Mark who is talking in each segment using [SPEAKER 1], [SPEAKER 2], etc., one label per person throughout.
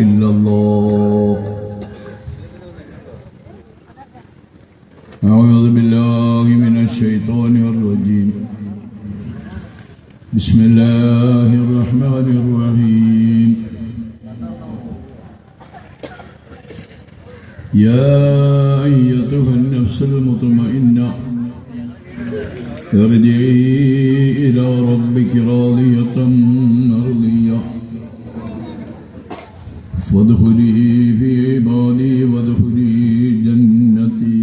[SPEAKER 1] إلا الله. أعوذ بالله من الشيطان الرجيم. بسم الله الرحمن الرحيم. يا أيتها النفس المطمئنة ارجعي إلى ربك راضية مرضية فادخلي في عبادي وادخلي جنتي.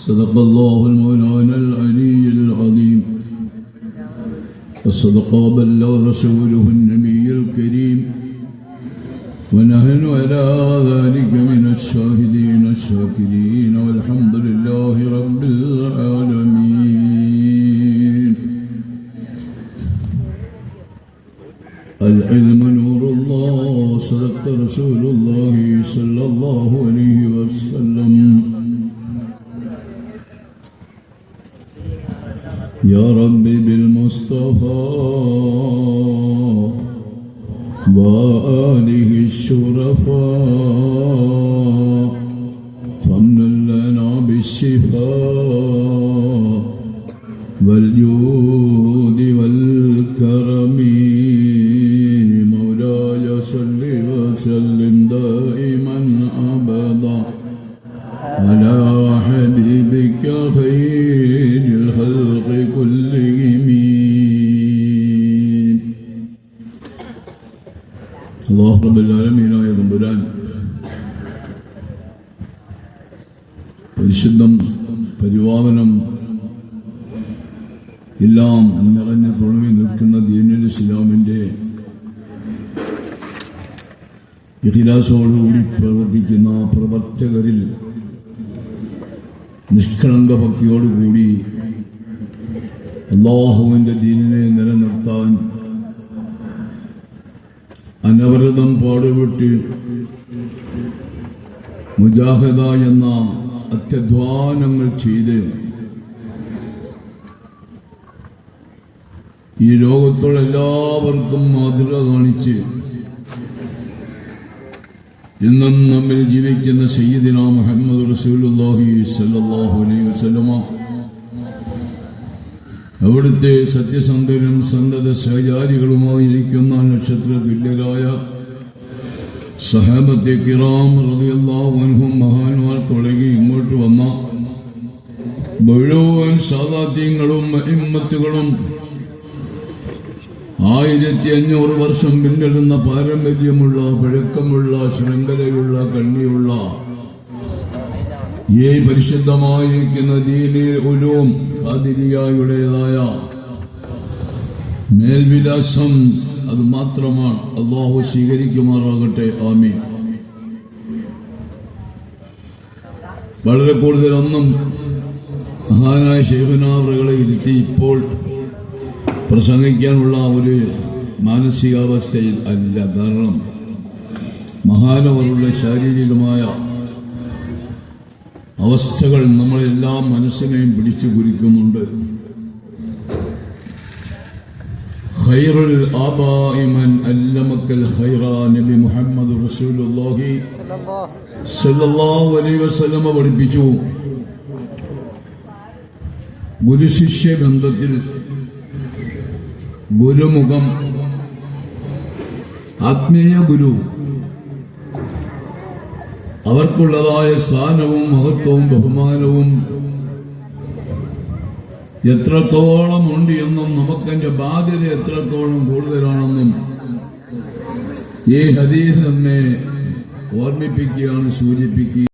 [SPEAKER 1] صدق الله المولانا العلي العظيم وصدق وبلغ رسوله النبي الكريم ونحن على ذلك من الشاهدين الشاكرين والحمد لله رب العالمين. العلم نور الله صدق رسول الله صلى الله عليه وسلم. يا ربي بالمصطفى وآله الشرفاء فامنن لنا بالشفاء والجود والكرم. مولاي صل وسلم دائما أبدا على حبيبك خير الخلق كلهم. അല്ലാഹു റബ്ബുൽ ആലമീനായ തമ്പുരാൻ പരിശുദ്ധം പരിപാവനം എല്ലാം നിറഞ്ഞു തുളുമ്പി നിൽക്കുന്ന ദീനുൽ ഇസ്ലാമിന്റെ ഇഖ്ലാസോടുകൂടി പ്രവർത്തിക്കുന്ന പ്രവർത്തകരിൽ നിഷ്കളങ്ക ഭക്തിയോടുകൂടി അല്ലാഹുവിന്റെ ദീനിനെ നിലനിർത്താൻ അനവരതം പാടുപെട്ട് മുജാഹിദ എന്ന അത്യധ്വാനങ്ങൾ ചെയ്ത് ഈ ലോകത്തുള്ള എല്ലാവർക്കും മാതൃക കാണിച്ച് ഇന്നും നമ്മിൽ ജീവിക്കുന്ന സയ്യിദുനാ മുഹമ്മദ് റസൂലുള്ളാഹി സ്വല്ലല്ലാഹു അലൈഹി വസല്ലമ അവിടുത്തെ സത്യസന്ധരും സന്തത സഹചാരികളുമായിരിക്കുന്ന നക്ഷത്ര തുല്യരായ സഹാബത്തെ കിറാം റളിയല്ലാഹു അൻഹും മഹാന്മാർ തുടങ്ങി ഇങ്ങോട്ട് വന്ന മുഴുവൻ സാദാത്യങ്ങളും ഇമ്മത്തുകളും 1500 വർഷം പിന്നിടുന്ന പാരമ്പര്യമുള്ള പഴക്കമുള്ള ശൃംഖലയുള്ള കണ്ണിയുള്ള ഈ പരിശുദ്ധമായിരിക്കുന്ന ദീനിൽ ഉലൂം ഖാദിരിയയുടേതായ മേൽവിലാസം അത് മാത്രമാണ്. അല്ലാഹു സ്വീകരിക്കുമാറാകട്ടെ. ആമീൻ. വളരെ കൂടുതലൊന്നും മഹാനായ ശൈഖുനാ അവറുകളെ ഇരുത്തി ഇപ്പോൾ പ്രസംഗിക്കാനുള്ള ഒരു മാനസികാവസ്ഥയിൽ അല്ല. കാരണം മഹാനവരുടെ ശാരീരികമായ അവസ്ഥകൾ നമ്മളെല്ലാം മനസ്സിനെയും പിടിച്ചു കുരിക്കുന്നുണ്ട്. ഖൈറുൽ ആബാഇ മൻ അല്ലമക്കൽ ഖൈറ നബി മുഹമ്മദ് റസൂലുള്ളാഹി സ്വല്ലല്ലാഹു അലൈഹി വസല്ലം പഠിപ്പിച്ചു. ഗുരുശിഷ്യ ബന്ധത്തിൽ ഗുരുമുഖം ആത്മീയ ഗുരു അവർക്കുള്ളതായ സ്ഥാനവും മഹത്വവും ബഹുമാനവും എത്രത്തോളം ഉണ്ട് എന്നും നമുക്കതിന്റെ ബാധ്യത എത്രത്തോളം കൂടുതലാണെന്നും ഈ ഹദീസ് നമ്മെ ഓർമ്മിപ്പിക്കുകയാണ്, സൂചിപ്പിക്കുക.